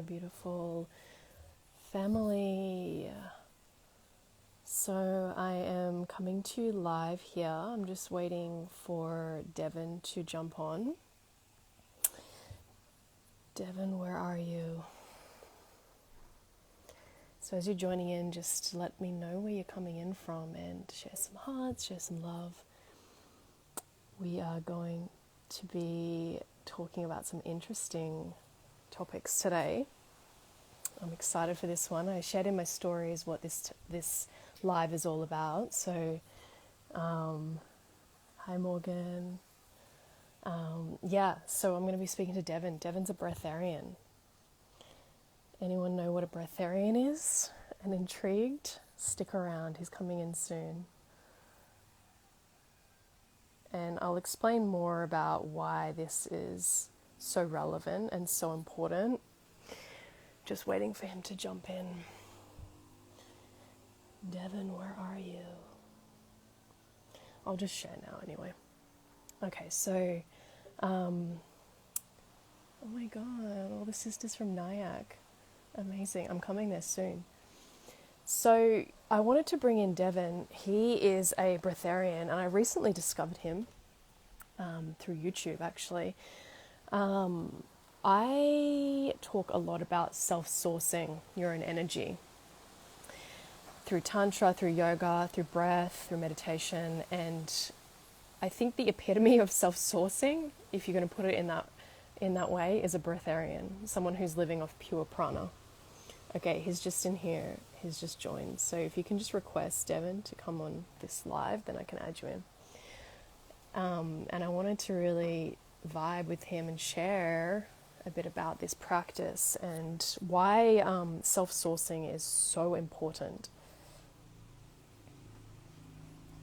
beautiful family. So I am coming to you live here. I'm just waiting for Devin to jump on. Devin, where are you? So as you're joining in, just let me know where you're coming in from and share some hearts, share some love. We are going to be talking about some interesting topics today. I'm excited for this one. I shared in my stories what this live is all about. So, hi Morgan. So I'm going to be speaking to Devin. Devin's a Breatharian. Anyone know what a Breatharian is? And intrigued? Stick around. He's coming in soon. And I'll explain more about why this is so relevant and so important. Just waiting for him to jump in. Devin, where are you? I'll just share now anyway. Okay, so, oh my God, all the sisters from Nyack. Amazing, I'm coming there soon. So I wanted to bring in Devin. He is a Breatharian, and I recently discovered him through YouTube, actually. I talk a lot about self-sourcing your own energy through Tantra, through yoga, through breath, through meditation, and I think the epitome of self-sourcing, if you're going to put it in that way, is a Breatharian, someone who's living off pure prana. Okay, he's just in here. He's just joined. So if you can just request Devin to come on this live, then I can add you in. And I wanted to really vibe with him and share a bit about this practice and why self-sourcing is so important.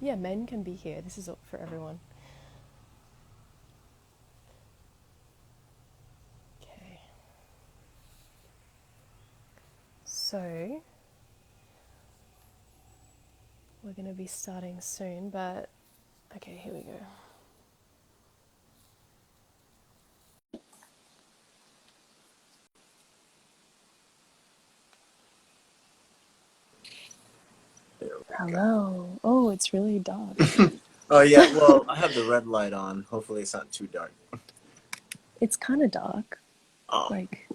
Yeah, men can be here. This is for everyone. Okay. So, we're going to be starting soon, but okay, here we go. Hello. Oh, it's really dark. Oh yeah, well, I have the red light on. Hopefully it's not too dark. It's kind of dark. Oh. Like,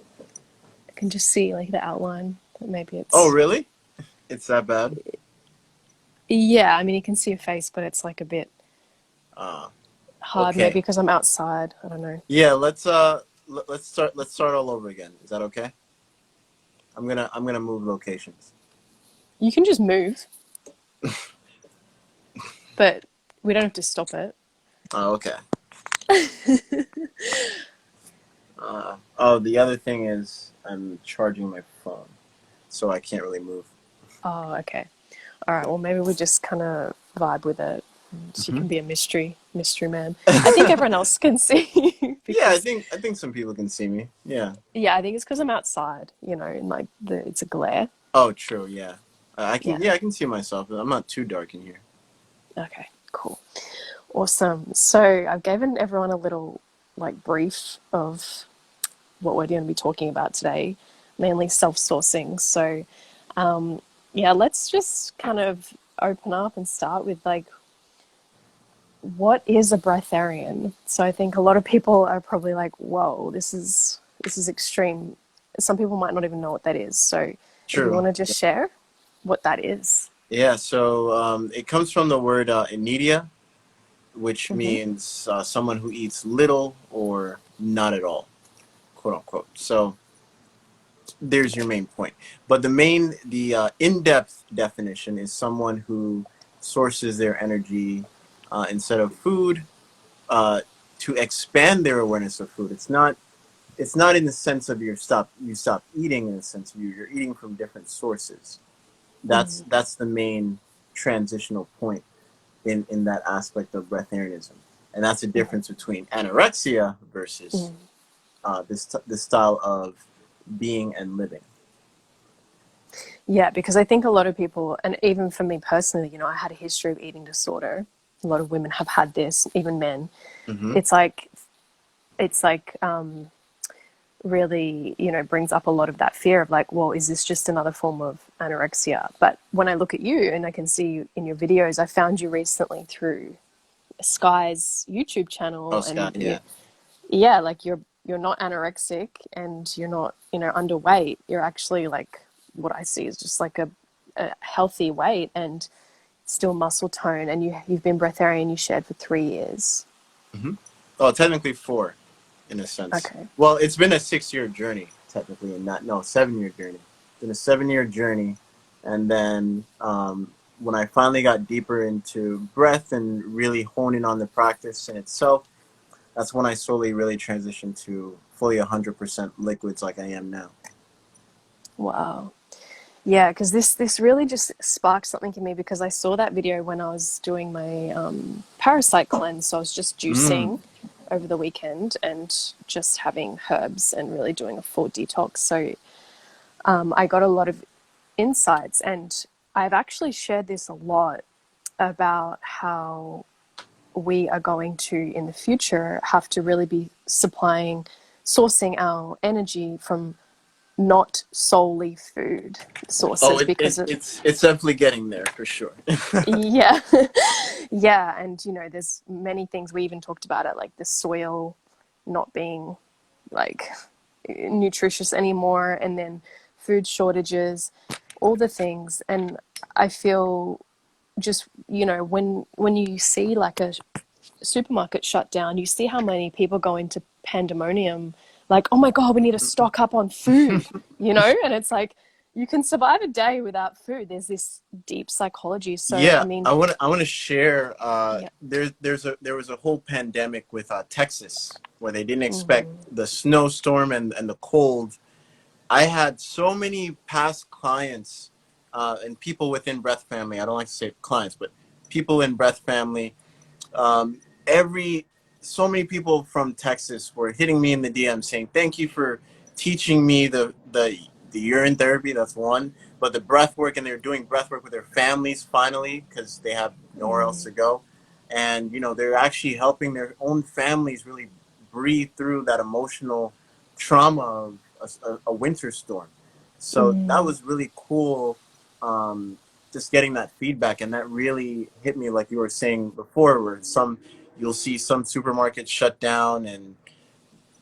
I can just see like the outline, but maybe it's... Oh, really? It's that bad? Yeah, I mean, you can see your face, but it's like a bit hard, Okay. maybe because I'm outside. I don't know. Yeah, let's start all over again. Is that okay? I'm gonna move locations. You can just move, but we don't have to stop it. Oh, okay. The other thing is I'm charging my phone, so I can't really move. Oh, okay. All right, well, maybe we just kind of vibe with it. She can be a mystery man. I think everyone else can see you. Yeah, I think some people can see me. Yeah. Yeah, I think it's because I'm outside, and like it's a glare. Oh, true. Yeah. I can. Yeah. Yeah, I can see myself. I'm not too dark in here. Okay, cool. Awesome. So I've given everyone a little like brief of what we're going to be talking about today, mainly self-sourcing. So let's just kind of open up and start with like, what is a Breatharian? So I think a lot of people are probably like, whoa, this is extreme. Some people might not even know what that is. So True. if you want to just share what that is. Yeah, so it comes from the word inidia, which means someone who eats little or not at all, quote unquote. So there's your main point. But the in-depth definition is someone who sources their energy instead of food to expand their awareness of food. It's not in the sense of you stop eating, in the sense of you're eating from different sources. That's the main transitional point in that aspect of breatharianism, and that's the difference between anorexia versus this style of being and living. Yeah, because I think a lot of people, and even for me personally, I had a history of eating disorder. A lot of women have had this, even men. It's like really, you know, brings up a lot of that fear of like, well, is this just another form of anorexia? But when I look at you and I can see you in your videos, I found you recently through Sky's YouTube channel, Oh, and Scott, yeah. yeah, like you're not anorexic and you're not, you know, underweight. You're actually like what I see is just like a healthy weight and still muscle tone. And you've been breatharian, you shared for 3 years. Hmm. Oh, technically 4, in a sense. Okay. Well, it's been a 6-year journey, technically, and not, no, 7-year journey. It's been a 7-year journey. And then when I finally got deeper into breath and really honing on the practice in itself, that's when I slowly really transitioned to fully 100% liquids like I am now. Wow. Yeah, because this really just sparked something in me because I saw that video when I was doing my parasite cleanse. So I was just Mm. juicing over the weekend and just having herbs and really doing a full detox. So I got a lot of insights, and I've actually shared this a lot about how we are going to in the future have to really be sourcing our energy from not solely food Oh, sources because of it's definitely getting there for sure. yeah. Yeah, and you know there's many things we even talked about it, like the soil not being like nutritious anymore, and then food shortages, all the things. And I feel just, you know, when you see like a supermarket shut down, you see how many people go into pandemonium, like, oh my God, we need to stock up on food, you know? And it's like, you can survive a day without food. There's this deep psychology. So, I Yeah, mean, I want to share. yeah. There was a whole pandemic with Texas where they didn't expect Mm-hmm. the snowstorm and the cold. I had so many past clients and people within Breath Family. I don't like to say clients, but people in Breath Family. Um, every so many people from Texas were hitting me in the DM saying, "Thank you for teaching me the urine therapy." That's one, but the breath work, and they're doing breath work with their families finally because they have nowhere else to go, and you know they're actually helping their own families really breathe through that emotional trauma of a winter storm. So that Mm, was really cool. Um, just getting that feedback, and that really hit me, like you were saying before, where you'll see some supermarkets shut down, and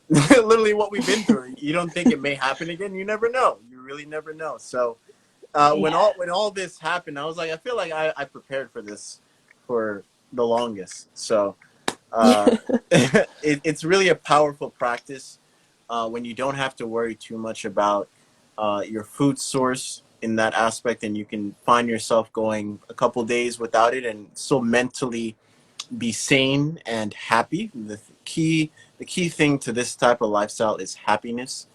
literally what we've been through, you don't think it may happen again. You never know, you really never know. So yeah. when all this happened, I was like, I feel like I prepared for this for the longest. So uh, it's really a powerful practice when you don't have to worry too much about your food source in that aspect, and you can find yourself going a couple days without it and still mentally be sane and happy. The key thing to this type of lifestyle is happiness,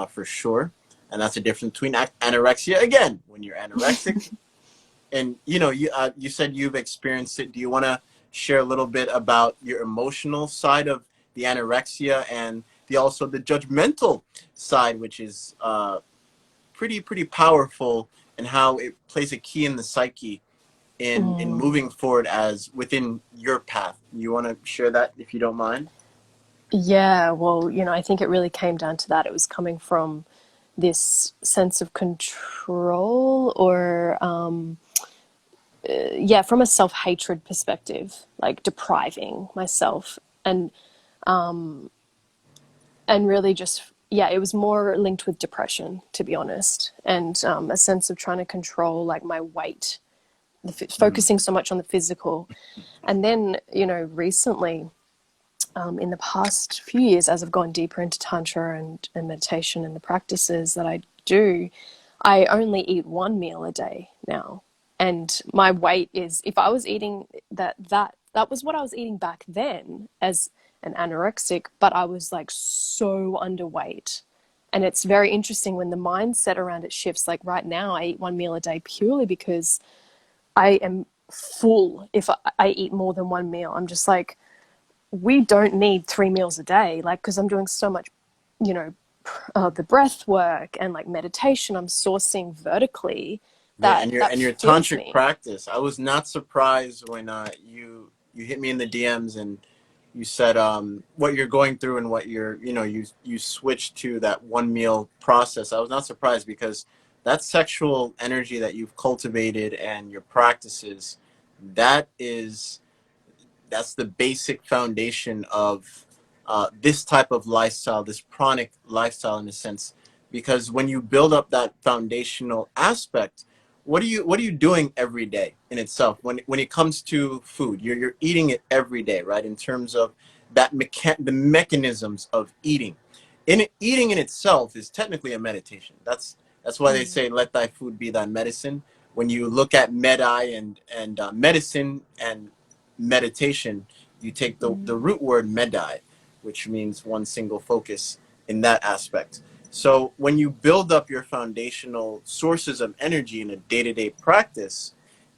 for sure, and that's the difference between anorexia. Again, when you're anorexic, and you know, you said you've experienced it. Do you want to share a little bit about your emotional side of the anorexia and also the judgmental side, which is pretty powerful, and how it plays a key in the psyche in Mm. moving forward as within your path? You want to share that if you don't mind? Yeah, well, you know, I think it really came down to that. It was coming from this sense of control or yeah, from a self-hatred perspective, like depriving myself and really just, yeah, it was more linked with depression, to be honest, and a sense of trying to control like my weight, Mm. focusing so much on the physical. And then, you know, recently, in the past few years, as I've gone deeper into tantra and meditation and the practices that I do, I only eat one meal a day now. And my weight is, if I was eating that was what I was eating back then as an anorexic, but I was like so underweight. And it's very interesting when the mindset around it shifts. Like right now, I eat one meal a day purely because I am full if I eat more than one meal. I'm just like, we don't need 3 meals a day, like, because I'm doing so much, you know, the breath work and like meditation. I'm sourcing vertically Yeah, that and your fills tantric me. practice. I was not surprised when you hit me in the DMs and you said what you're going through and what you're, you switched to that one meal process. I was not surprised because that sexual energy that you've cultivated and your practices, that is that's the basic foundation of this type of lifestyle, this pranic lifestyle in a sense. Because when you build up that foundational aspect, what are you doing every day in itself? When it comes to food, you're eating it every day, right? In terms of the mechanisms of eating. Eating in itself is technically a meditation. That's why they say, "Let thy food be thy medicine." When you look at medai and medicine and meditation, you take the root word medai, which means one single focus in that aspect. So when you build up your foundational sources of energy in a day-to-day practice,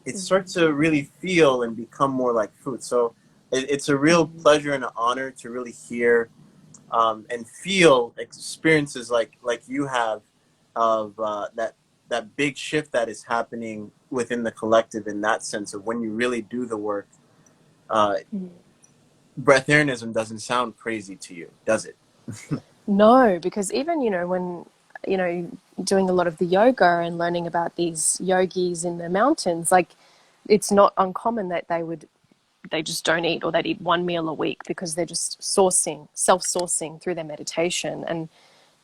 it starts to really feel and become more like food. So it's a real pleasure and an honor to really hear and feel experiences like you have of that big shift that is happening within the collective, in that sense of when you really do the work. uh, Breatharianism doesn't sound crazy to you, does it? No, because even, when, you know, doing a lot of the yoga and learning about these yogis in the mountains, like it's not uncommon that they just don't eat, or they'd eat one meal a week because they're just self-sourcing through their meditation.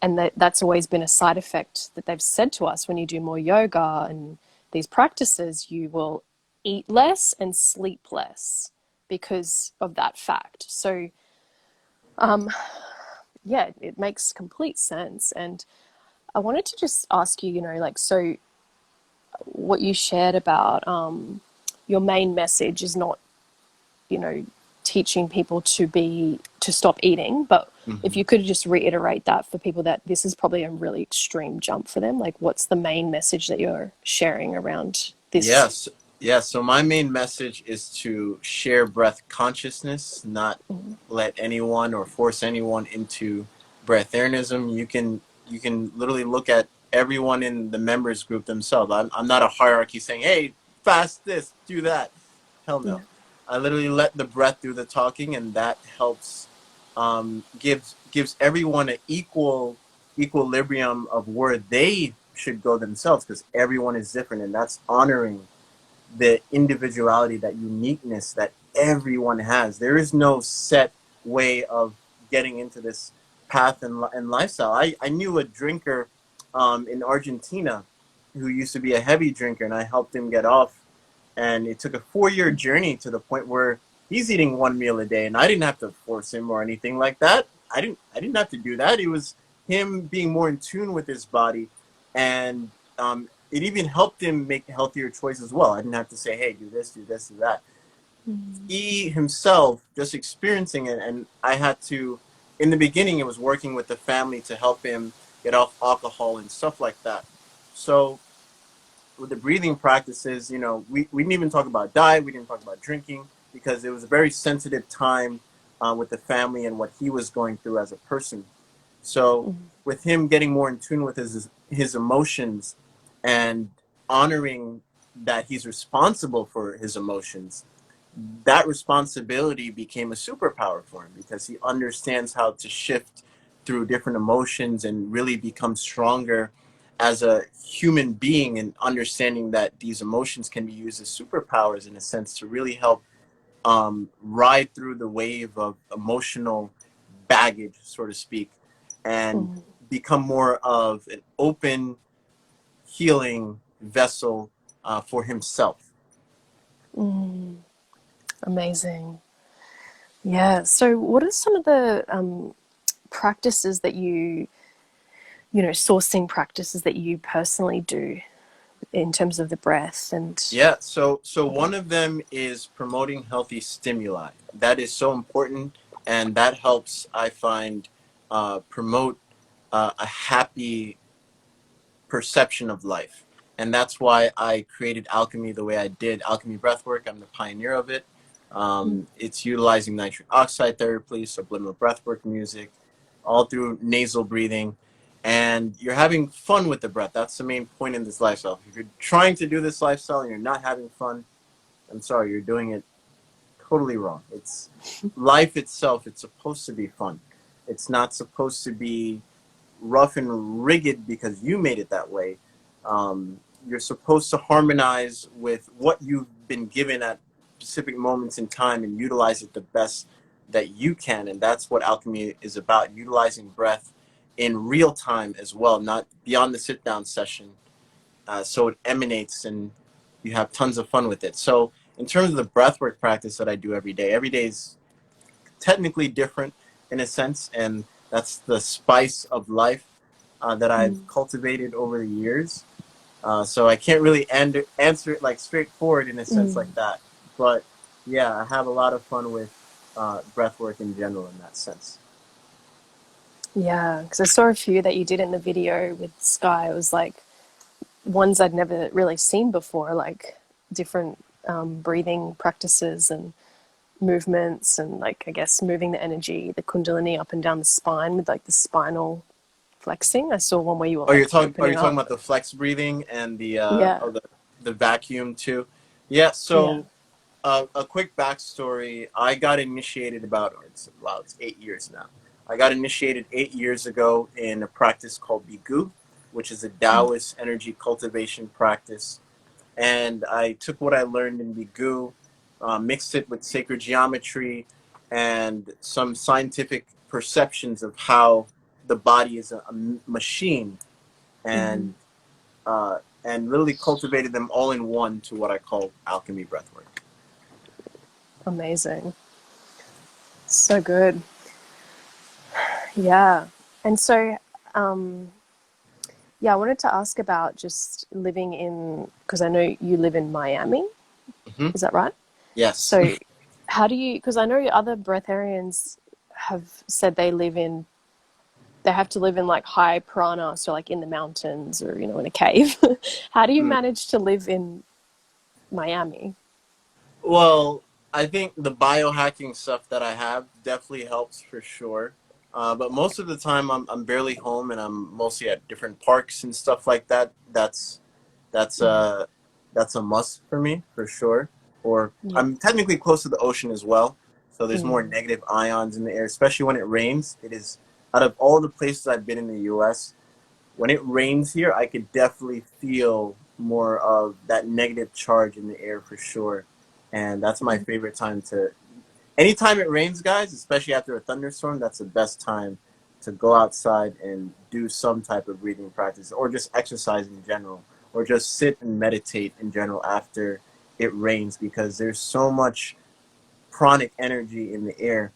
And that's always been a side effect that they've said to us: when you do more yoga and these practices, you will eat less and sleep less because of that fact. So, yeah, it makes complete sense. And I wanted to just ask you, like, so what you shared about your main message is not, you know, teaching people to stop eating, but if Mm-hmm. you could just reiterate that for people, that this is probably a really extreme jump for them, like what's the main message that you're sharing around this? Yes, yes. So my main message is to share breath consciousness, not let anyone or force anyone into breatharianism. You can literally look at everyone in the members group themselves. I'm not a hierarchy saying, "Hey, fast this, do that." Hell Yeah. no. I literally let the breath do the talking, and that helps gives everyone an equal equilibrium of where they should go themselves, because everyone is different, and that's honoring the individuality, that uniqueness that everyone has. There is no set way of getting into this path and lifestyle. I knew a drinker in Argentina who used to be a heavy drinker, and I helped him get off. And it took a 4-year journey to the point where he's eating one meal a day, and I didn't have to force him or anything like that. I didn't have to do that. It was him being more in tune with his body, and it even helped him make healthier choices as well. I didn't have to say, "Hey, do this, do this, do that." He himself just experiencing it, and I had to. In the beginning, it was working with the family to help him get off alcohol and stuff like that. So with the breathing practices, we didn't even talk about diet. We didn't talk about drinking, because it was a very sensitive time with the family and what he was going through as a person. So with him getting more in tune with his emotions and honoring that he's responsible for his emotions, that responsibility became a superpower for him, because he understands how to shift through different emotions and really become stronger as a human being, and understanding that these emotions can be used as superpowers in a sense to really help ride through the wave of emotional baggage, so to speak, and become more of an open, healing vessel for himself. Amazing. Yeah. So what are some of the practices that sourcing practices that you personally do in terms of the breath and Yeah, so one of them is promoting healthy stimuli. That is so important, and that helps, I find, promote a happy perception of life. And that's why I created alchemy the way I did. Alchemy breathwork, I'm the pioneer of it. It's utilizing nitric oxide therapy, subliminal breathwork music, all through nasal breathing. And you're having fun with the breath. That's the main point in this lifestyle. If you're trying to do this lifestyle and you're not having fun, I'm sorry, you're doing it totally wrong. It's life itself. It's supposed to be fun. It's not supposed to be rough and rigid because you made it that way. You're supposed to harmonize with what you've been given at specific moments in time and utilize it the best that you can. And that's what alchemy is about, utilizing breath in real time as well, not beyond the sit down session. So it emanates and you have tons of fun with it. So in terms of the breathwork practice that I do every day is technically different in a sense, and that's the spice of life that I've cultivated over the years. So I can't really answer it like straightforward in a sense like that. But yeah, I have a lot of fun with breathwork in general in that sense. Yeah, because I saw a few that you did in the video with Sky. It was like ones I'd never really seen before, like different breathing practices and movements, and like I guess moving the energy, the kundalini up and down the spine with like the spinal flexing. I saw one where you were Oh, like are you opening talking up. about the flex breathing and Yeah, the vacuum too? Yeah. yeah. So a quick backstory: I got initiated it's 8 years now. I got initiated 8 years ago in a practice called Bigu, which is a Taoist energy cultivation practice. And I took what I learned in Bigu, mixed it with sacred geometry and some scientific perceptions of how the body is a machine, and literally cultivated them all in one to what I call alchemy breathwork. Amazing. So good. Yeah. And so, yeah, I wanted to ask about just living in, because I know you live in Miami. Hmm. Is that right? Yes. So, how do you, because I know other breatharians have said they have to live in like high prana, so like in the mountains or, in a cave. How do you manage to live in Miami? Well, I think the biohacking stuff that I have definitely helps for sure. But most of the time, I'm barely home, and I'm mostly at different parks and stuff like that. That's uh that's a must for me for sure. Or Yeah. I'm technically close to the ocean as well, so there's more Mm. negative ions in the air, especially when it rains. It is out of all the places I've been in the U.S. When it rains here, I could definitely feel more of that negative charge in the air for sure. And that's my favorite time to. Anytime it rains, guys, especially after a thunderstorm, that's the best time to go outside and do some type of breathing practice or just exercise in general or just sit and meditate in general after it rains because there's so much pranic energy in the air.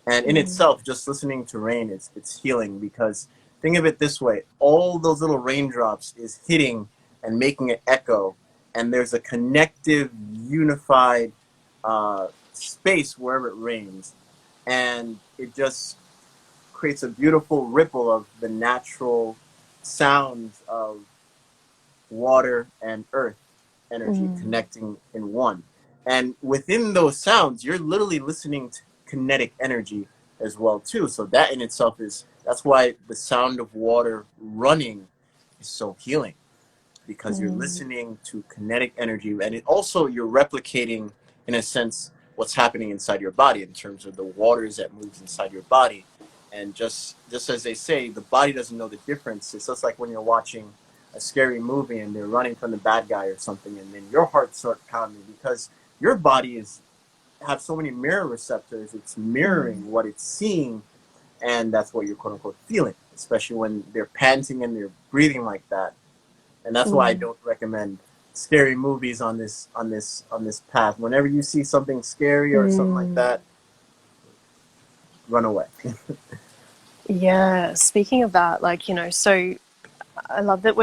And in itself, just listening to rain, it's healing because think of it this way: all those little raindrops is hitting and making an echo, and there's a connective, unified space wherever it rains, and it just creates a beautiful ripple of the natural sounds of water and earth energy connecting in one. And within those sounds, you're literally listening to kinetic energy as well too. So that in itself that's why the sound of water running is so healing because you're listening to kinetic energy, and it also you're replicating in a sense what's happening inside your body in terms of the waters that moves inside your body. And just as they say, the body doesn't know the difference. It's just like when you're watching a scary movie and they're running from the bad guy or something, and then your heart starts pounding because your body is have so many mirror receptors. It's mirroring what it's seeing, and that's what you're quote unquote feeling, especially when they're panting and they're breathing like that. And that's why I don't recommend scary movies on this path. Whenever you see something scary or something like that, run away. Yeah. Speaking of that, like, so I love that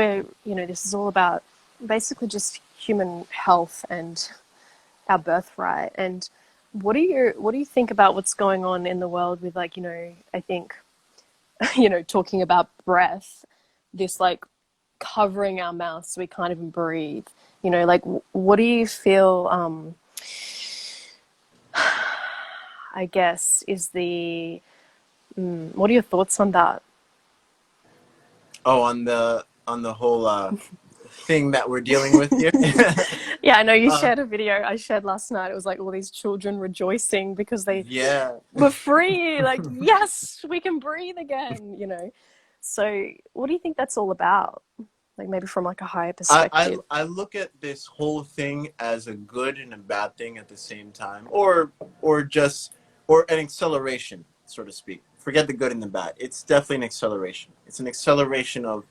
this is all about basically just human health and our birthright. And what do you think about what's going on in the world with like, I think, talking about breath, this like covering our mouths so we can't even breathe, like what do you feel, I guess is what are your thoughts on that? Oh, on the whole thing that we're dealing with here. Yeah, I know you uh, shared a video I shared last night. It was like all these children rejoicing because they yeah. were free. Like, yes, we can breathe again, you know. So, what do you think that's all about? Like, maybe from like a higher perspective. I look at this whole thing as a good and a bad thing at the same time, or just or an acceleration, so to speak. Forget the good and the bad. It's definitely an acceleration. It's an acceleration of,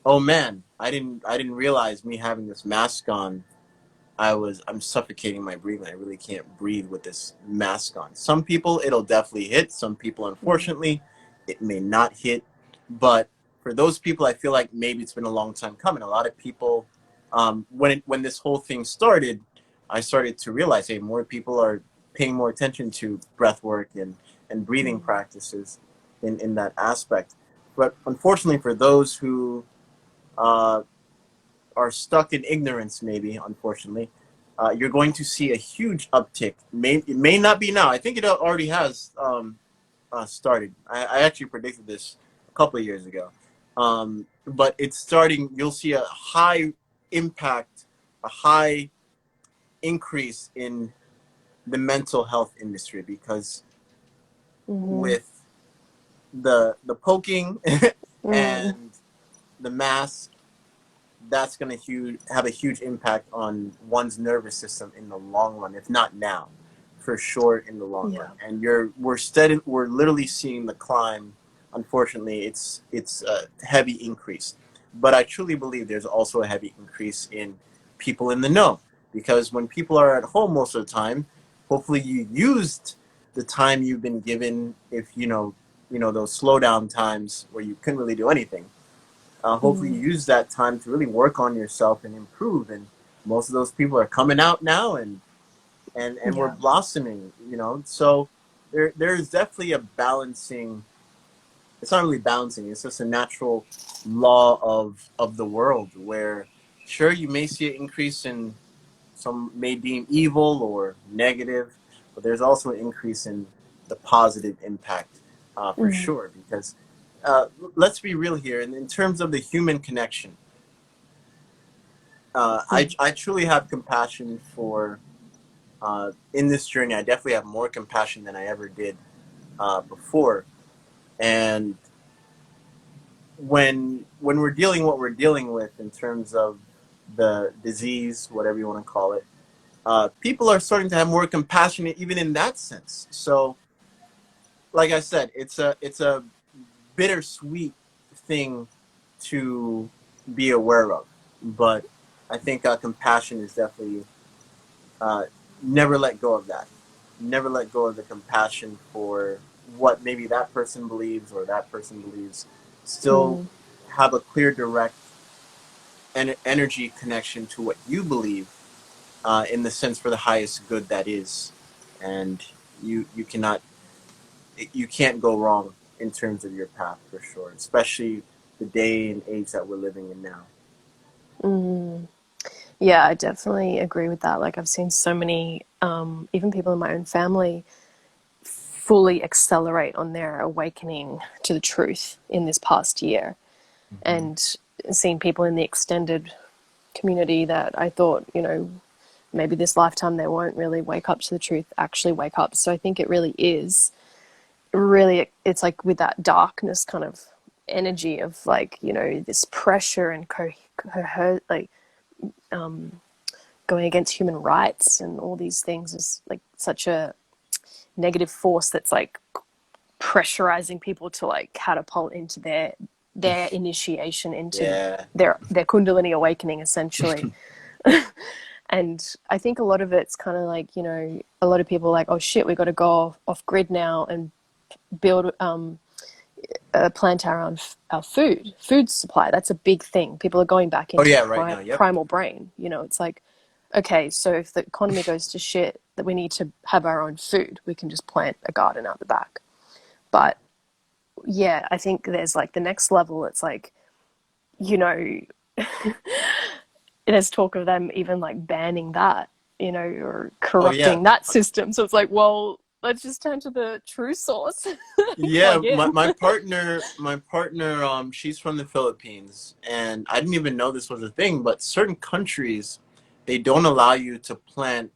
oh man, I didn't realize me having this mask on, I'm suffocating my breathing. I really can't breathe with this mask on. Some people it'll definitely hit. Some people, Mm. unfortunately, it may not hit. But for those people, I feel like maybe it's been a long time coming. A lot of people, when this whole thing started, I started to realize, hey, more people are paying more attention to breath work and breathing Mm. practices in that aspect. But unfortunately, for those who uh, are stuck in ignorance, maybe, unfortunately, you're going to see a huge uptick. It may not be now. I think it already has started. I actually predicted this a couple of years ago. But it's starting. You'll see a high impact, a high increase in the mental health industry because Mm-hmm. with the poking Mm. and the mask, that's going to have a huge impact on one's nervous system in the long run, if not now, for sure in the long run. Yeah. And we're literally seeing the climb. Unfortunately, it's a heavy increase, but I truly believe there's also a heavy increase in people in the know, because when people are at home most of the time, hopefully you used the time you've been given. If those slowdown times where you couldn't really do anything, hopefully Mm. you use that time to really work on yourself and improve. And most of those people are coming out now, and we're Yeah. blossoming. So there's definitely a balancing. It's not really balancing. It's just a natural law of the world where, sure, you may see an increase in some may deem evil or negative, but there's also an increase in the positive impact, for Mm. sure. Because uh, let's be real here, in terms of the human connection, Mm. I truly have compassion for, in this journey, I definitely have more compassion than I ever did before. And when we're dealing what we're dealing with in terms of the disease, whatever you want to call it, people are starting to have more compassion even in that sense. So, like I said, it's a bittersweet thing to be aware of, but I think compassion is definitely, uh, never let go of that. Never let go of the compassion for what maybe that person believes or that person believes. Still Mm. have a clear, direct energy connection to what you believe, in the sense for the highest good that is, and you cannot you can't go wrong in terms of your path for sure, especially the day and age that we're living in now. Mm. Yeah, I definitely agree with that. Like, I've seen so many, even people in my own family, fully accelerate on their awakening to the truth in this past year. Mm-hmm. And seen people in the extended community that I thought, maybe this lifetime they won't really wake up to the truth, actually wake up. So I think it really is really, it's like with that darkness kind of energy of like, this pressure and like going against human rights and all these things is like such a negative force that's like pressurizing people to like catapult into their initiation into Yeah. their kundalini awakening essentially. And I think a lot of it's kind of like, a lot of people are like, oh shit, we got to go off grid now and build a plant our food supply. That's a big thing. People are going back Oh into yeah, right now. Yep. primal brain. It's like, okay, so if the economy goes to shit, that we need to have our own food. We can just plant a garden out the back. But yeah, I think there's like the next level. It's like, you know, there's talk of them even like banning that, or Oh yeah. corrupting that system. So it's like, well, let's just turn to the true source. Yeah, Plug in. my partner, she's from the Philippines, and I didn't even know this was a thing, but certain countries, they don't allow you to plant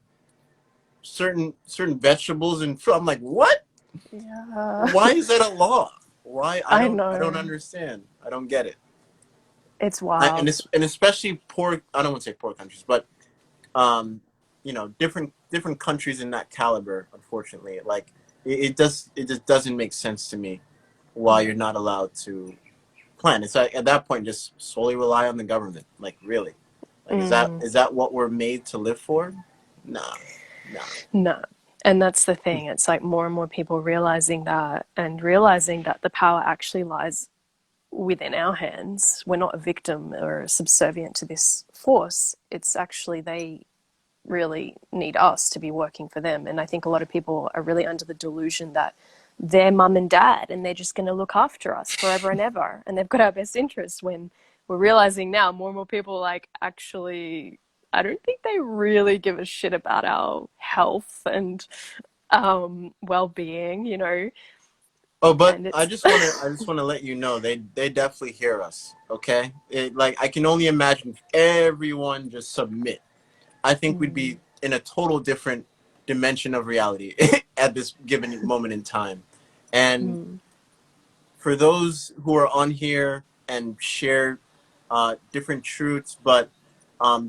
certain vegetables and fruit. I'm like, what? Yeah, Why is that a law? Why? I I don't know. understand. I don't get it. It's And wild. it's, and especially poor. I don't want to say poor countries, but um, different countries in that caliber. Unfortunately, like it just doesn't make sense to me why Yeah. you're not allowed to plan. It's like, at that point, just solely rely on the government. Like, really? Like, Mm, is that what we're made to live for? Nah, nah. no. And that's the thing. It's like more and more people realizing that and realizing that the power actually lies within our hands. We're not a victim or subservient to this force. It's actually they really need us to be working for them. And I think a lot of people are really under the delusion that they're mum and dad and they're just going to look after us forever and ever. And they've got our best interests when we're realizing now more and more people like actually, I don't think they really give a shit about our health and well-being, you know. Oh, but And it's I just want to let you know they definitely hear us. Okay, like I can only imagine if everyone just submit. I think we'd mm, be in a total different dimension of reality at this given moment in time. And mm, for those who are on here and share different truths, but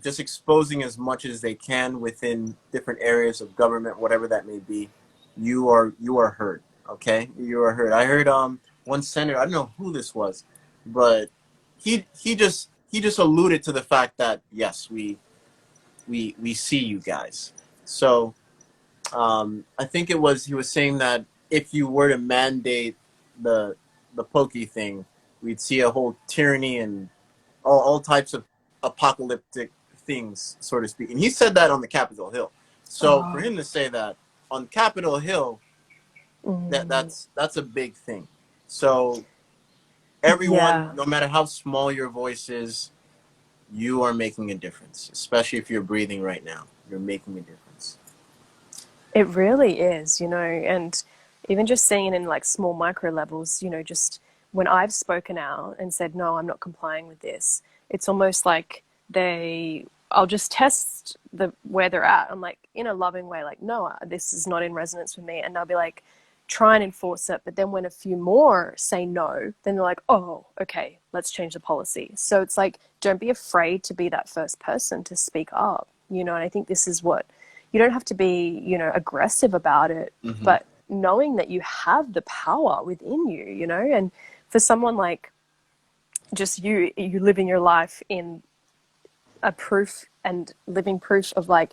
just exposing as much as they can within different areas of government, whatever that may be, you are heard. Okay, you are heard. I heard one senator. I don't know who this was, but he just alluded to the fact that yes, we see you guys. So I think it was he was saying that if you were to mandate the pokey thing, we'd see a whole tyranny and all types of apocalyptic things, so to speak. And he said that on the Capitol Hill. So for oh, him to say that on Capitol Hill, mm, that's a big thing. So everyone, yeah. no matter how small your voice is, you are making a difference. Especially if you're breathing right now, you're making a difference. It really is, you know, and even just seeing it in like small micro levels, you know, just when I've spoken out and said, no, I'm not complying with this, it's almost like I'll just test where they're at. I'm like, in a loving way, like, no, this is not in resonance with me. And they'll be like, try and enforce it. But then when a few more say no, then they're like, oh, okay, let's change the policy. So it's like, don't be afraid to be that first person to speak up, you know, and I think this is what you don't have to be, you know, aggressive about it, Mm-hmm. but knowing that you have the power within you, you know, and for someone like just you living your life in a proof and living proof of like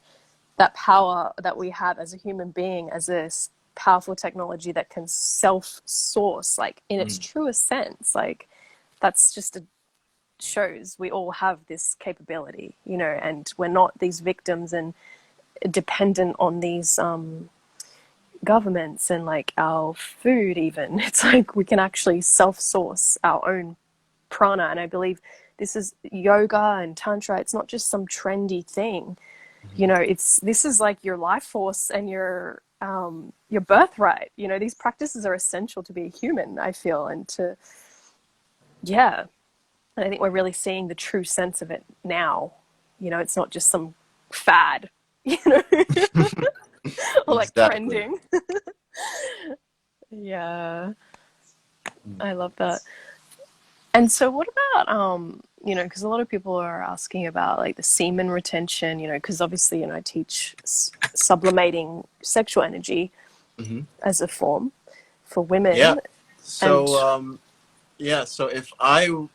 that power that we have as a human being, as this powerful technology that can self source, like in its Mm-hmm. truest sense, like that's just a shows we all have this capability, you know, and we're not these victims and dependent on these governments and like our food even. It's like we can actually self-source our own prana. And I believe this is yoga and tantra. It's not just some trendy thing, you know. It's this is like your life force and your birthright, you know. These practices are essential to be a human, I feel, and to yeah. And I think we're really seeing the true sense of it now, you know. It's not just some fad, you know, or like Exactly. trending. Yeah, I love that. And so, what about you know, because a lot of people are asking about like the semen retention, you know, because obviously, you know, I teach sublimating sexual energy Mm-hmm. as a form for Yeah. women, and So yeah. So if I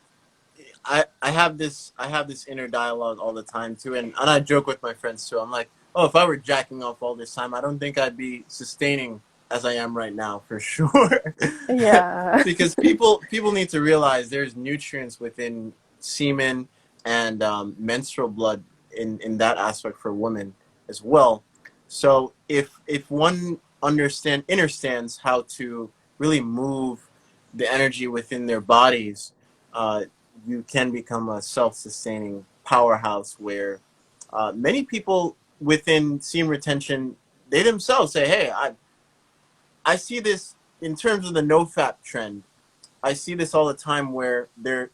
have this inner dialogue all the time too, and I joke with my friends too. I'm like, oh, if I were jacking off all this time, I don't think I'd be sustaining as I am right now for sure. yeah, Because people need to realize there's nutrients within semen and menstrual blood in that aspect for women as well. So if one understands how to really move the energy within their bodies, uh, you can become a self-sustaining powerhouse where many people within semen retention, they themselves say, hey, I see this in terms of the no-fap trend. I see this all the time where they're,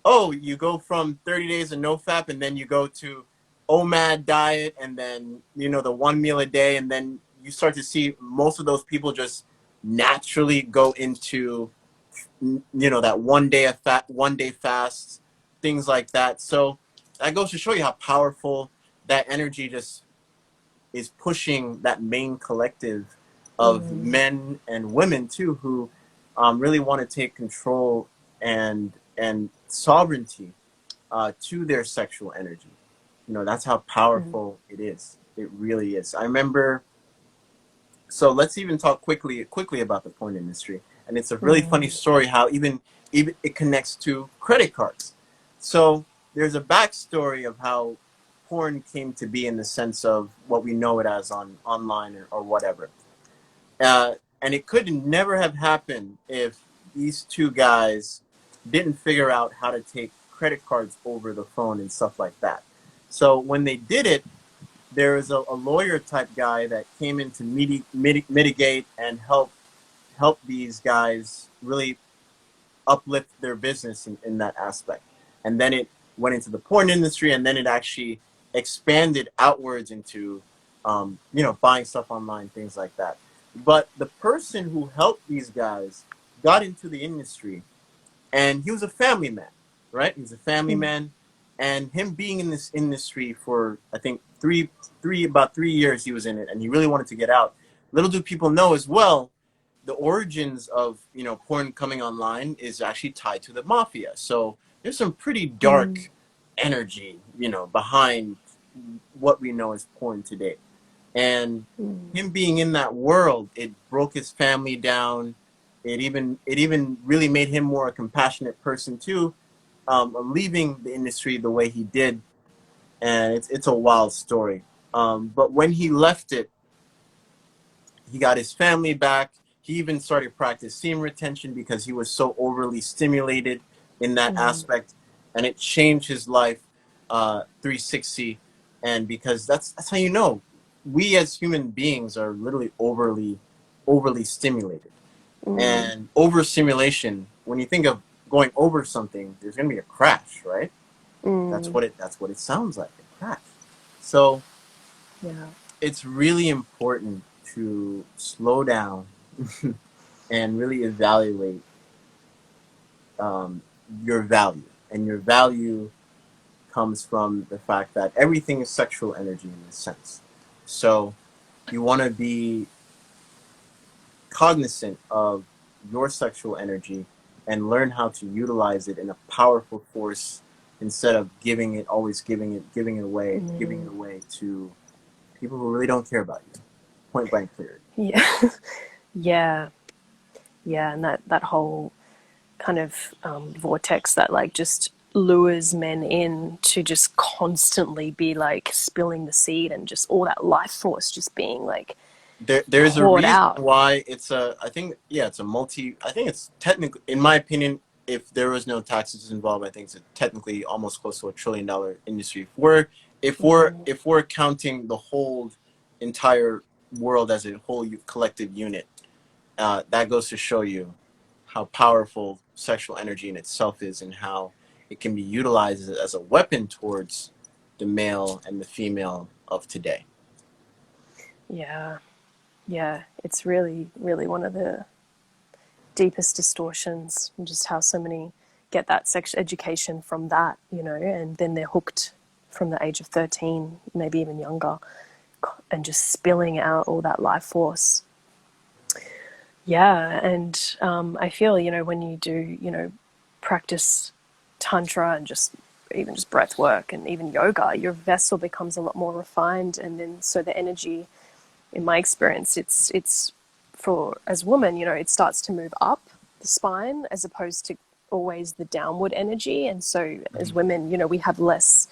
oh, you go from 30 days of no-fap and then you go to OMAD diet and then, the one meal a day. And then you start to see most of those people just naturally go into, that one day fast, things like that. So that goes to show you how powerful that energy just is pushing that main collective of men and women too, who really want to take control and sovereignty to their sexual energy. That's how powerful it is. It really is. I remember. So let's even talk quickly about the porn industry, and it's a really funny story how even it connects to credit cards. So there's a backstory of how porn came to be in the sense of what we know it as online or whatever. And it could never have happened if these two guys didn't figure out how to take credit cards over the phone and stuff like that. So when they did it, there was a lawyer type guy that came in to mitigate and help these guys really uplift their business in that aspect. And then it went into the porn industry, and then it actually expanded outwards into, buying stuff online, things like that. But the person who helped these guys got into the industry, and he was a family man, right? He's a family man, and him being in this industry for, I think, about 3 years he was in it, and he really wanted to get out. Little do people know as well, the origins of porn coming online is actually tied to the mafia. So there's some pretty dark energy behind what we know as porn today. And him being in that world, it broke his family down. It even really made him more a compassionate person too, leaving the industry the way he did. And it's a wild story. But when he left it, he got his family back. He even started practice semen retention because he was so overly stimulated in that aspect, and it changed his life 360. And because that's how we as human beings are literally overly stimulated, and overstimulation. When you think of going over something, there's going to be a crash, right? That's what it sounds like, a crash. So it's really important to slow down and really evaluate your value. And your value comes from the fact that everything is sexual energy in this sense. So you want to be cognizant of your sexual energy and learn how to utilize it in a powerful force instead of always giving it away to people who really don't care about you. Point blank period. Yeah. And that whole kind of vortex that just lures men in to just constantly be spilling the seed, and just all that life force just being there's a poured reason out. why it's I think it's technically, in my opinion, if there was no taxes involved, I think it's technically almost close to $1 trillion industry. If we're counting the whole entire world as a whole collective unit, that goes to show you how powerful sexual energy in itself is, and how it can be utilized as a weapon towards the male and the female of today. Yeah, it's really, really one of the deepest distortions, and just how so many get that sex education from that, and then they're hooked from the age of 13, maybe even younger, and just spilling out all that life force. Yeah, and I feel, when you do, practice tantra and even just breath work and even yoga, your vessel becomes a lot more refined, and then so the energy, in my experience, it's for, as women, it starts to move up the spine as opposed to always the downward energy. And so as women, we have less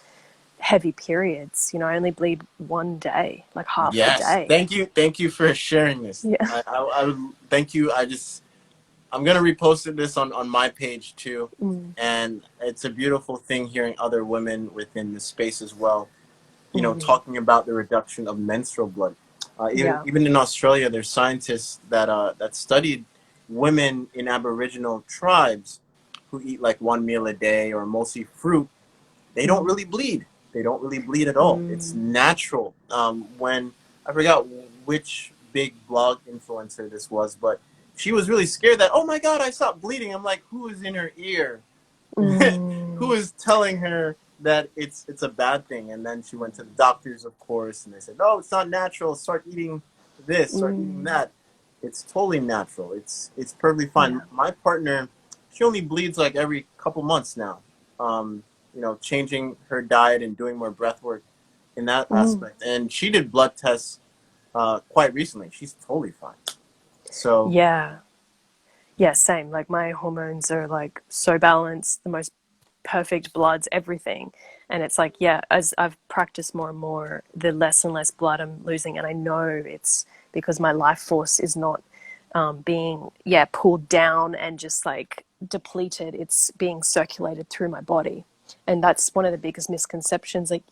heavy periods. I only bleed one day, half the day. Thank you for sharing this. I would thank you. I'm gonna repost this on my page too, and it's a beautiful thing hearing other women within the space as well, talking about the reduction of menstrual blood. Even Yeah. even in Australia, there's scientists that studied women in Aboriginal tribes who eat like one meal a day or mostly fruit. They don't Mm. really bleed. They don't really bleed at all. It's Mm. natural. When I forgot which big blog influencer this was, but she was really scared that, oh my God, I stopped bleeding. I'm like, who is in her ear? Who Mm. is telling her that it's a bad thing? And then she went to the doctors, of course, and they said, no, it's not natural. Start eating this, start eating Mm. that. It's totally natural. It's perfectly fine. Yeah. My partner, she only bleeds like every couple months now. Changing her diet and doing more breath work in that Mm. aspect. And she did blood tests quite recently. She's totally fine. So, Yeah. Yeah, same. Like my hormones are like so balanced, the most perfect bloods, everything. And it's like, yeah, as I've practiced more and more, the less and less blood I'm losing. And I know it's because my life force is not being, yeah, pulled down and just like depleted. It's being circulated through my body. And that's one of the biggest misconceptions. Like,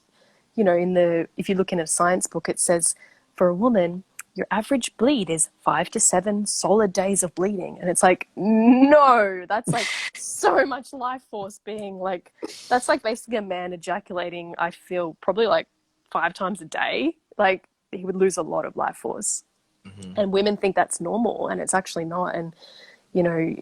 if you look in a science book, it says for a woman, your average bleed is 5 to 7 solid days of bleeding. And it's like, no, that's like so much life force being like, that's like basically a man ejaculating, I feel probably like 5 times a day. Like he would lose a lot of life force. mhm. And women think that's normal, and it's actually not. And,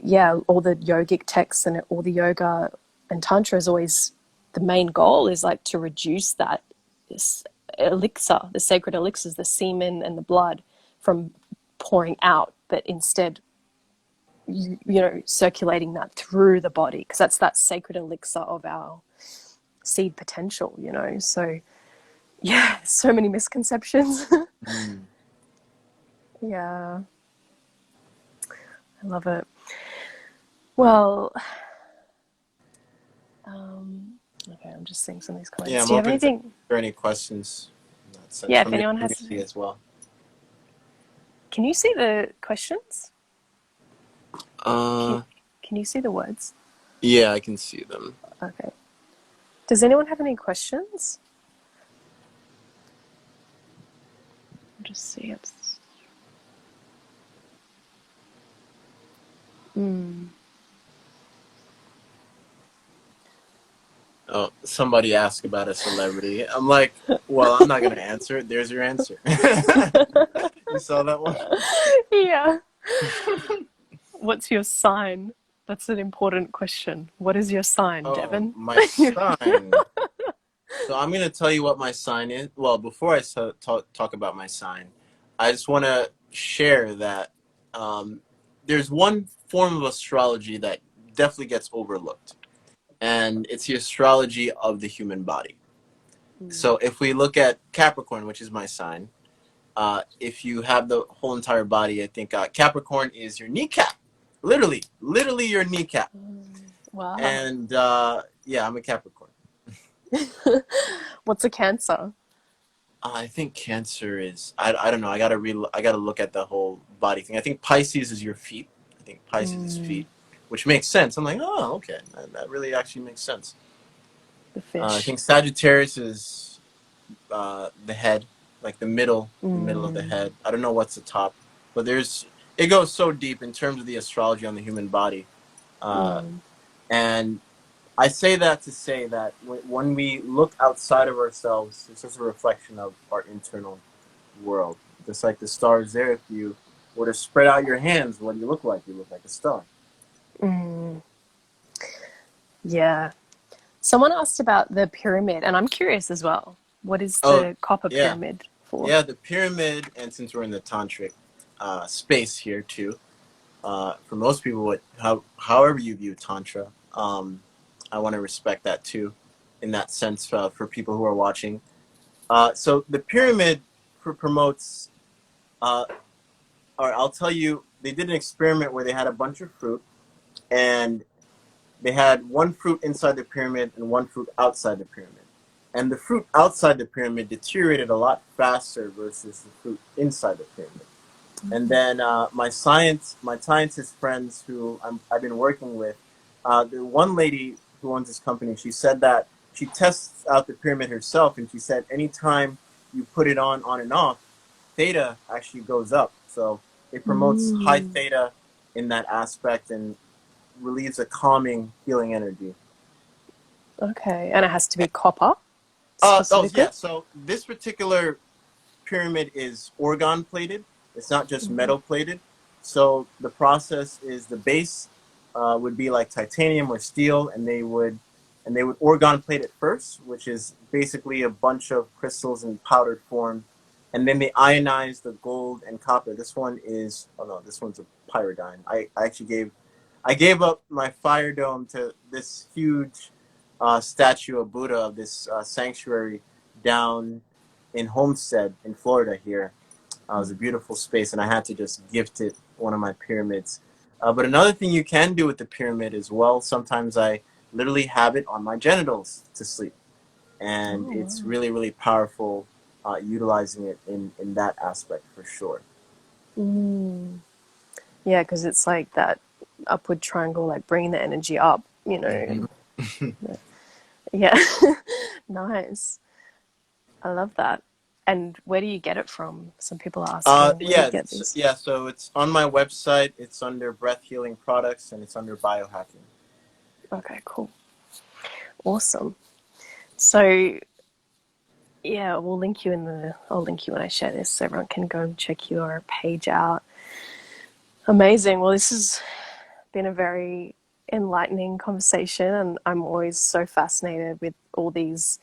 yeah, all the yogic texts and all the yoga and tantra is always the main goal is like to reduce that this elixir, the sacred elixirs, the semen and the blood from pouring out, but instead, circulating that through the body because that's that sacred elixir of our seed potential. So, yeah, so many misconceptions. Mm. Yeah, I love it. Well, okay, I'm just seeing some of these Yeah, comments. I'm Do you have open to anything? for any questions in that sense Yeah, if from your anyone has, community as well. can you see the questions? Can, Uh, can you see the words? yeah, I can see them. Okay. Does anyone have any questions? I'll just see it. Mm. Oh, somebody asked about a celebrity. I'm like, well, I'm not gonna answer it. There's your answer. You saw that one? Yeah. What's your sign? That's an important question. What is your sign, Oh, Devin? my sign. So I'm gonna tell you what my sign is. Well, before I talk about my sign, I just want to share that um, there's one form of astrology that definitely gets overlooked, and it's the astrology of the human body. Mm. So if we look at Capricorn, which is my sign, if you have the whole entire body, I think Capricorn is your kneecap, literally your kneecap. Wow. And yeah, I'm a Capricorn. What's a Cancer? I think Cancer is. I don't know. I gotta look at the whole body thing. I think Pisces is your feet. I think Pisces is Mm, feet, which makes sense. I'm like, oh, okay, that really actually makes sense. the I fish. think Sagittarius is the head, like the middle of the Mm, head. I don't know what's the top, but it goes so deep in terms of the astrology on the human body. Uh, mm, and I say that to say that when we look outside of ourselves, it's just a reflection of our internal world. Just like the stars there, if you were to spread out your hands, what do you look like? You look like a star. mm. Yeah. Someone asked about the pyramid, and I'm curious as well. What is Oh, the copper yeah. pyramid for? Yeah, the pyramid, and since we're in the tantric space here too, for most people, however you view tantra, I want to respect that too, in that sense for people who are watching. So the pyramid promotes, uh, or I'll tell you, they did an experiment where they had a bunch of fruit, and they had one fruit inside the pyramid and one fruit outside the pyramid. And the fruit outside the pyramid deteriorated a lot faster versus the fruit inside the pyramid. And then my scientist friends who I've been working with, the one lady who owns this company, she said that she tests out the pyramid herself, and she said anytime you put it on and off, theta actually goes up. So it promotes high Mm. theta in that aspect and relieves a calming, healing energy. Okay, and it has to be copper Oh specifically. yeah. So this particular pyramid is orgone plated. It's not just Mhm. metal plated. So the process is the base would be like titanium or steel, and they would orgone plate it first, which is basically a bunch of crystals in powdered form, and then they ionize the gold and copper. This one is this one's a pyridine. I gave up my fire dome to this huge statue of Buddha of this sanctuary down in Homestead in Florida here. It was a beautiful space, and I had to just gift it one of my pyramids. But another thing you can do with the pyramid as well, sometimes I literally have it on my genitals to sleep. And Oh, it's wow. really, really powerful utilizing it in that aspect for sure. Mm. Yeah, because it's like that upward triangle, like bringing the energy up, Mhm. and yeah, nice. I love that. And where do you get it from? Some people are asking, where do you get these? Yeah, so it's on my website. It's under breath healing products and it's under biohacking. Okay, cool. Awesome. So, yeah, I'll link you when I share this so everyone can go and check your page out. Amazing. Well, this has been a very enlightening conversation, and I'm always so fascinated with all these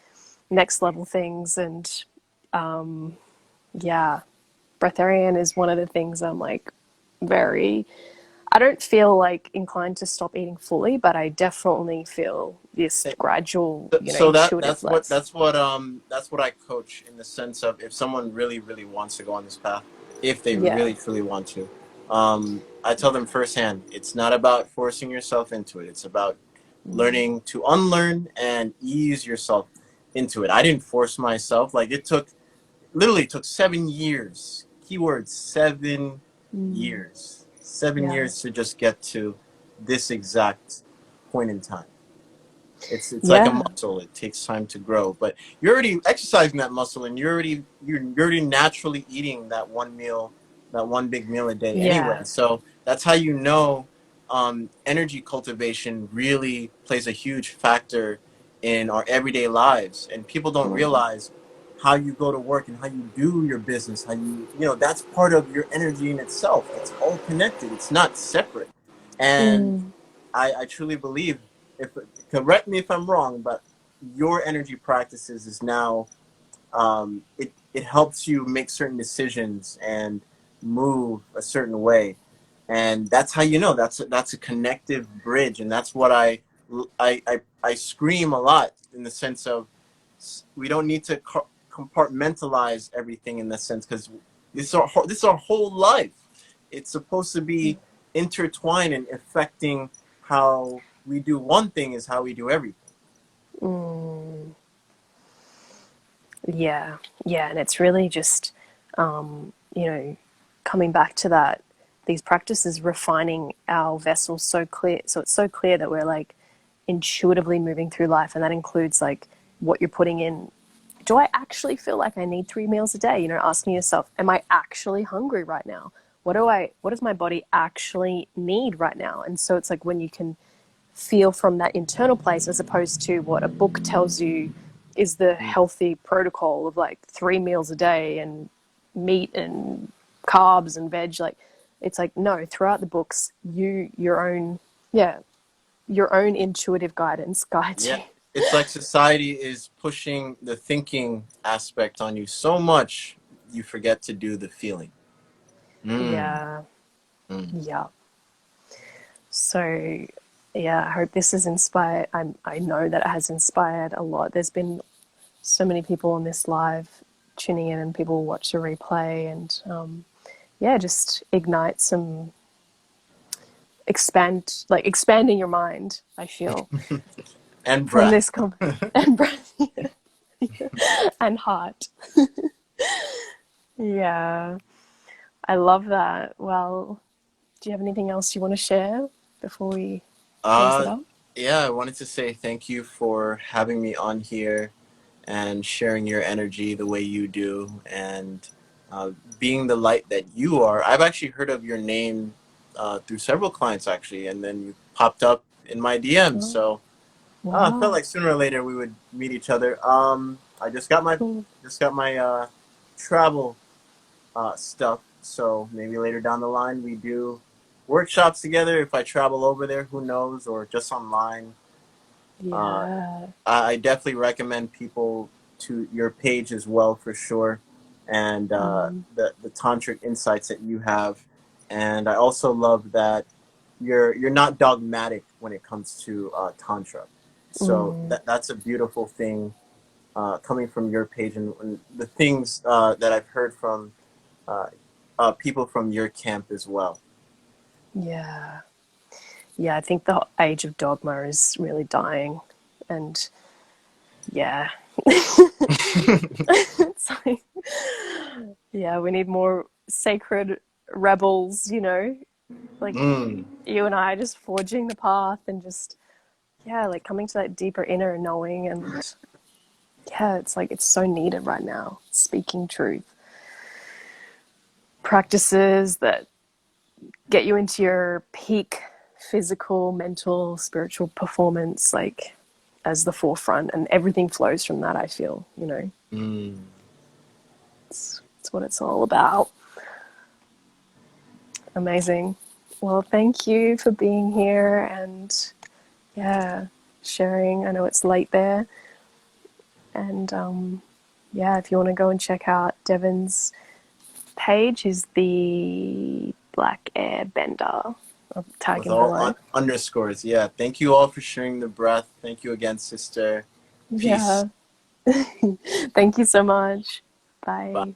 next level things. And yeah, breatharian is one of the things I'm like very. I don't feel like inclined to stop eating fully, but I definitely feel this gradual, So intuitive less. that's what I coach in the sense of if someone really really wants to go on this path, if they Yeah. really truly want to, I tell them firsthand, it's not about forcing yourself into it. It's about learning to unlearn and ease yourself into it. I didn't force myself. Like it took literally took 7 years. Keyword 7 years. Seven Yeah. years to just get to this exact point in time. It's like a Yeah. muscle. It takes time to grow, but you're already exercising that muscle, and you're already naturally eating that one meal, that one big meal a day anyway. Yeah. So that's how you know energy cultivation really plays a huge factor in our everyday lives, and people don't Mm. realize how you go to work and how you do your business. How that's part of your energy in itself. It's all connected. It's not separate, and Mm. I truly believe, if correct me if I'm wrong, but your energy practices is now it helps you make certain decisions and move a certain way, and that's how you know that's a connective bridge, and that's what I scream a lot in the sense of we don't need to compartmentalize everything in the sense because this is our whole life. It's supposed to be intertwined and affecting how we do one thing is how we do everything. Mm. Yeah. Yeah. And it's really just, coming back to that, these practices refining our vessels so clear. So it's so clear that we're like intuitively moving through life. And that includes like what you're putting in. Do I actually feel like I need 3 meals a day? Asking yourself, am I actually hungry right now? What does my body actually need right now? And so it's like when you can feel from that internal place as opposed to what a book tells you is the healthy protocol of like 3 meals a day and meat and carbs and veg. Like it's like no, throughout the books your own intuitive guidance guides Yeah, you. it's like society is pushing the thinking aspect on you so much you forget to do the feeling. Mm, Yeah. mm. Yeah. So yeah, I hope this has inspired. I know that it has inspired a lot. There's been so many people on this live tuning in, and people watch the replay, and yeah, just ignite some expanding your mind. I feel And from breath. this and breath and heart. Yeah, I love that. Well, do you have anything else you want to share before we close it Uh, up? yeah, I wanted to say thank you for having me on here and sharing your energy the way you do. And being the light that you are. I've actually heard of your name through several clients actually, and then you popped up in my DMs. Oh, So I felt wow. like sooner or later we would meet each other. I Cool. just got my travel stuff. So maybe later down the line we do workshops together. If I travel over there, who knows, or just online. Uh, Yeah. I definitely recommend people to your page as well for sure, and Mm, the tantric insights that you have. And I also love that you're not dogmatic when it comes to tantra. So mm, that's a beautiful thing coming from your page, and the things that I've heard from uh, people from your camp as well. yeah. Yeah, I think the age of dogma is really dying. And yeah, it's like, yeah, we need more sacred rebels, you know, like Mm, you and I just forging the path and just, yeah, like coming to that deeper inner knowing. And yeah, it's like it's so needed right now. Speaking truth. Practices that get you into your peak physical, mental, spiritual performance, like as the forefront, and everything flows from that. I feel, you know, mm. it's what it's all about. Amazing. Well, thank you for being here and yeah, sharing. I know it's late there, and yeah, if you want to go and check out Devon's page, is the Black Air Bender. I'll tag With him all below. underscores. Yeah. Thank you all for sharing the breath. Thank you again, sister. Peace. Yeah. Thank you so much. Bye.